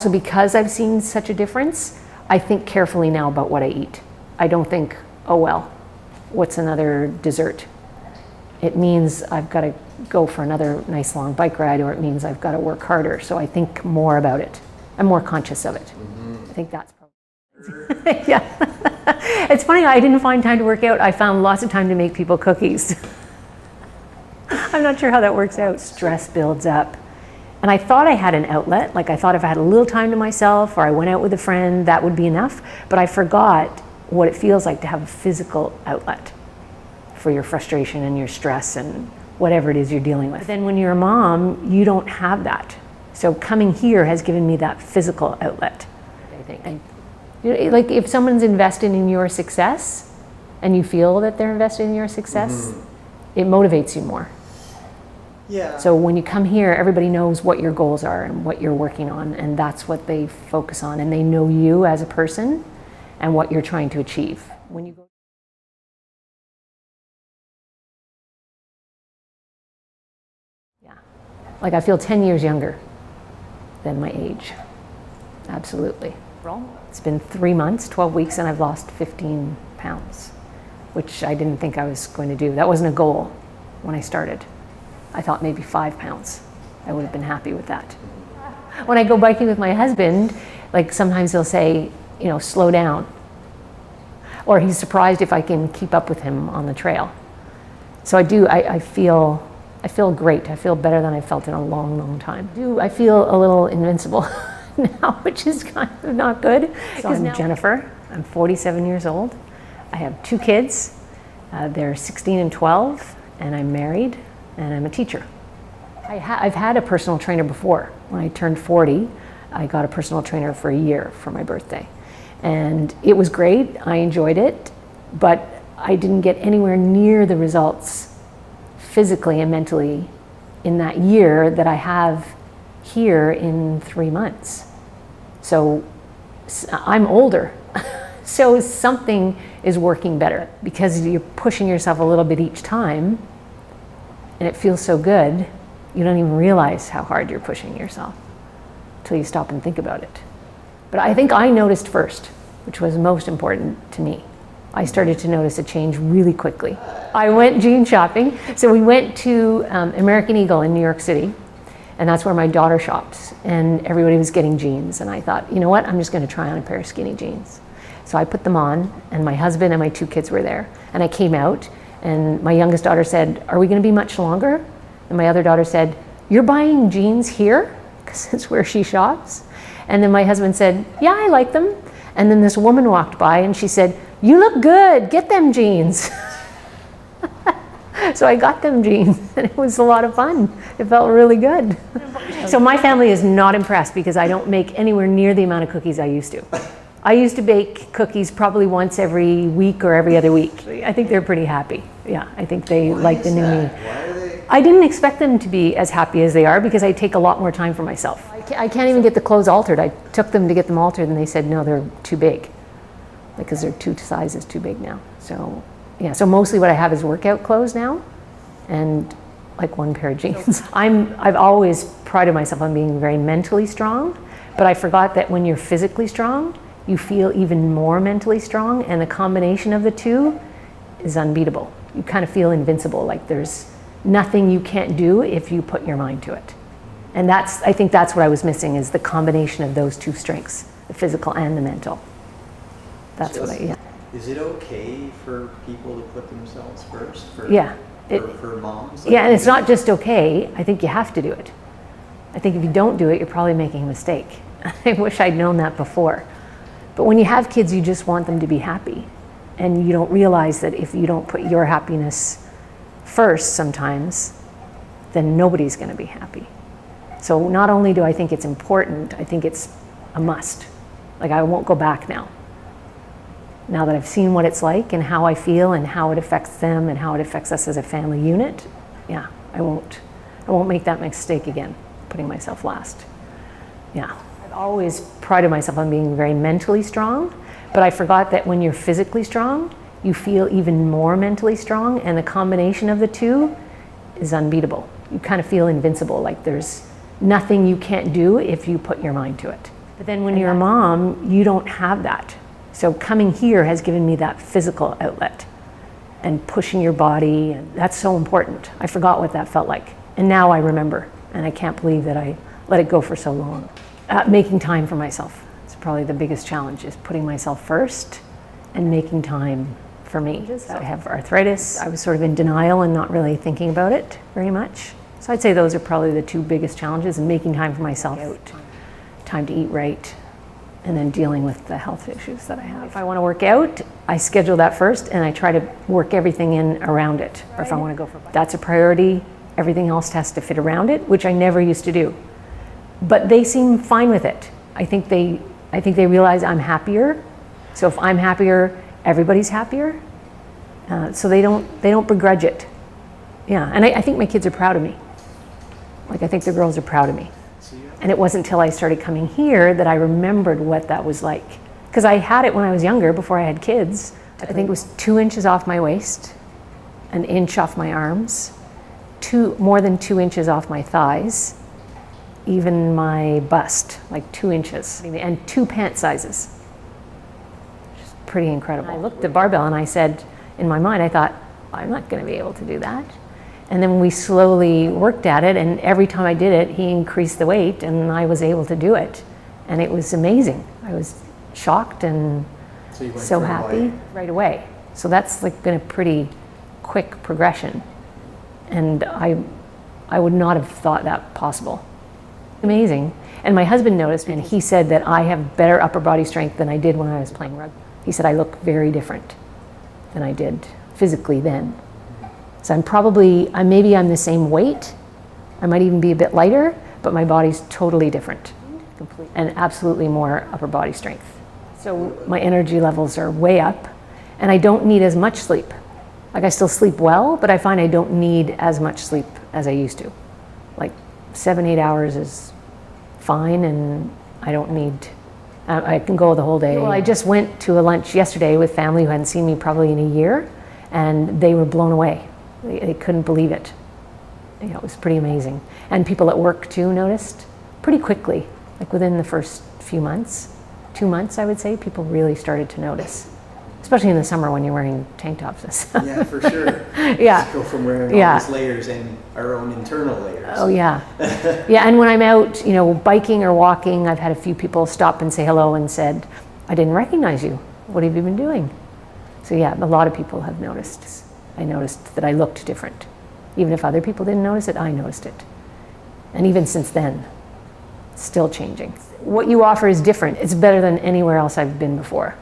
So because I've seen such a difference, I think carefully now about what I eat. I don't think, oh well, what's another dessert? It means I've got to go for another nice long bike ride, or it means I've got to work harder. So I think more about it. I'm more conscious of it. I think that's probably, yeah. It's funny, I didn't find time to work out. I found lots of time to make people cookies. I'm not sure how that works out. Stress builds up. And I thought I had an outlet, like I thought if I had a little time to myself or I went out with a friend, that would be enough. But I forgot what it feels like to have a physical outlet for your frustration and your stress and whatever it is you're dealing with. But then when you're a mom, you don't have that. So coming here has given me that physical outlet, I think. And, you know, like if someone's invested in your success and you feel that they're invested in your success, it motivates you more. Yeah. So when you come here, everybody knows what your goals are and what you're working on, and that's what they focus on, and they know you as a person and what you're trying to achieve. When you go, yeah, like I feel 10 years younger than my age, absolutely. It's been 3 months, 12 weeks, and I've lost 15 pounds, which I didn't think I was going to do. That wasn't a goal when I started. I thought maybe 5 pounds. I would have been happy with that. When I go biking with my husband, like sometimes he'll say, you know, slow down. Or he's surprised if I can keep up with him on the trail. So I feel great. I feel better than I felt in a long, long time. I feel a little invincible now, which is kind of not good. So I'm Jennifer, I'm 47 years old. I have 2 kids. They're 16 and 12, and I'm married. And I'm a teacher. I've had a personal trainer before. When I turned 40, I got a personal trainer for a year for my birthday. And it was great, I enjoyed it, but I didn't get anywhere near the results physically and mentally in that year that I have here in 3 months. So I'm older, so something is working better because you're pushing yourself a little bit each time. And it feels so good, you don't even realize how hard you're pushing yourself until you stop and think about it. But I think I noticed first, which was most important to me. I started to notice a change really quickly. I went jean shopping. So we went to American Eagle in New York City, and that's where my daughter shops. And everybody was getting jeans. And I thought, you know what, I'm just gonna try on a pair of skinny jeans. So I put them on, and my husband and my 2 kids were there. And I came out, and my youngest daughter said, are we going to be much longer? And my other daughter said, you're buying jeans here? Because it's where she shops. And then my husband said, yeah, I like them. And then this woman walked by and she said, you look good, get them jeans. So I got them jeans, and it was a lot of fun. It felt really good. So my family is not impressed because I don't make anywhere near the amount of cookies I used to. I used to bake cookies probably once every week or every other week. I think they're pretty happy. Yeah, I think they like the new me. Why are they? I didn't expect them to be as happy as they are because I take a lot more time for myself. I can't even get the clothes altered. I took them to get them altered and they said, no, they're too big. Because they're 2 sizes too big now. So yeah, so mostly what I have is workout clothes now and like 1 pair of jeans. I've always prided myself on being very mentally strong, but I forgot that when you're physically strong, you feel even more mentally strong, and the combination of the 2 is unbeatable. You kind of feel invincible, like there's nothing you can't do if you put your mind to it. And I think that's what I was missing, is the combination of those 2 strengths, the physical and the mental. That's what yeah. Is it okay for people to put themselves first? Yeah. For moms? Yeah, and it's not just okay, I think you have to do it. I think if you don't do it, you're probably making a mistake. I wish I'd known that before. But when you have kids, you just want them to be happy. And you don't realize that if you don't put your happiness first sometimes, then nobody's going to be happy. So not only do I think it's important, I think it's a must. Like I won't go back now. Now that I've seen what it's like and how I feel and how it affects them and how it affects us as a family unit, yeah, I won't make that mistake again, putting myself last. Yeah. I've always prided myself on being very mentally strong, but I forgot that when you're physically strong, you feel even more mentally strong, and the combination of the 2 is unbeatable. You kind of feel invincible, like there's nothing you can't do if you put your mind to it. But then when you're a mom, you don't have that. So coming here has given me that physical outlet and pushing your body, and that's so important. I forgot what that felt like. And now I remember, and I can't believe that I let it go for so long. Making time for myself. It's probably the biggest challenge, is putting myself first and making time for me. I have arthritis. I was sort of in denial and not really thinking about it very much. So I'd say those are probably the two biggest challenges, and making time for myself, time to eat right, and then dealing with the health issues that I have. If I want to work out, I schedule that first and I try to work everything in around it. Or if I want to go for bike, that's a priority. Everything else has to fit around it, which I never used to do. But they seem fine with it. I think they realize I'm happier. So if I'm happier, everybody's happier. So they don't begrudge it. Yeah, and I think my kids are proud of me. Like, I think the girls are proud of me. And it wasn't until I started coming here that I remembered what that was like. Because I had it when I was younger, before I had kids. I think it was 2 inches off my waist, 1 inch off my arms, more than 2 inches off my thighs, even my bust, like 2 inches, and 2 pant sizes. Just pretty incredible. I looked at the barbell and I said, in my mind, I thought, I'm not going to be able to do that. And then we slowly worked at it, and every time I did it, he increased the weight, and I was able to do it. And it was amazing. I was shocked and so happy right away. So that's like been a pretty quick progression. And I would not have thought that possible. Amazing. And my husband noticed, and he said that I have better upper body strength than I did when I was playing rugby. He said I look very different than I did physically then. So maybe I'm the same weight. I might even be a bit lighter, but my body's totally different. And absolutely more upper body strength. So my energy levels are way up, and I don't need as much sleep. Like, I still sleep well, but I find I don't need as much sleep as I used to. Like 7-8 hours is fine, and I don't need, I can go the whole day. Well, I just went to a lunch yesterday with family who hadn't seen me probably in a year, and they were blown away. They couldn't believe it. You know, it was pretty amazing. And people at work too noticed pretty quickly, like within the first few months, 2 months, I would say, people really started to notice. Especially in the summer when you're wearing tank tops. Yeah, for sure. Yeah. Just go from wearing all these layers and our own internal layers. Oh yeah. Yeah, and when I'm out, you know, biking or walking, I've had a few people stop and say hello and said, I didn't recognize you. What have you been doing? So yeah, a lot of people have noticed. I noticed that I looked different. Even if other people didn't notice it, I noticed it. And even since then, it's still changing. What you offer is different. It's better than anywhere else I've been before.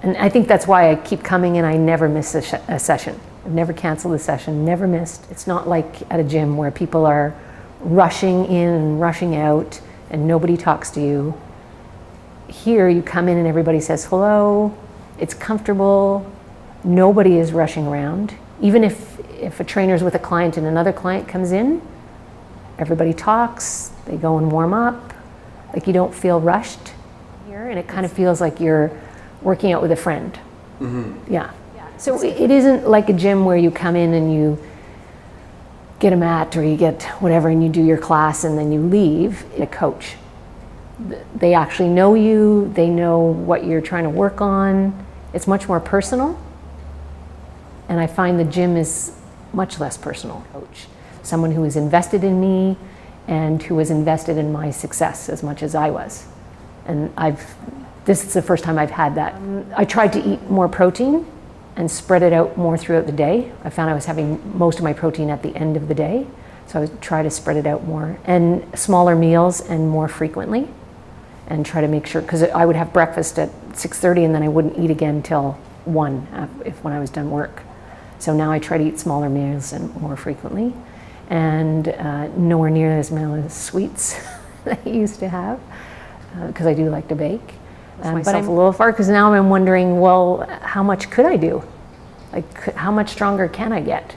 And I think that's why I keep coming and I never miss a session. I've never canceled a session, never missed. It's not like at a gym where people are rushing in and rushing out and nobody talks to you. Here you come in and everybody says hello, it's comfortable, nobody is rushing around. Even if a trainer's with a client and another client comes in, everybody talks, they go and warm up, like you don't feel rushed here, and it kind of feels like you're working out with a friend. Mm-hmm. Yeah. So it isn't like a gym where you come in and you get a mat or you get whatever and you do your class and then you leave. A coach. They actually know you, they know what you're trying to work on. It's much more personal. And I find the gym is much less personal. Coach. Someone who is invested in me and who was invested in my success as much as I was. And this is the first time I've had that. I tried to eat more protein and spread it out more throughout the day. I found I was having most of my protein at the end of the day. So I would try to spread it out more. And smaller meals and more frequently. And try to make sure, because I would have breakfast at 6:30 and then I wouldn't eat again till 1 when I was done work. So now I try to eat smaller meals and more frequently. And nowhere near as many sweets that I used to have, because I do like to bake. But I'm a little far, because now I'm wondering, well, how much could I do? Like, how much stronger can I get?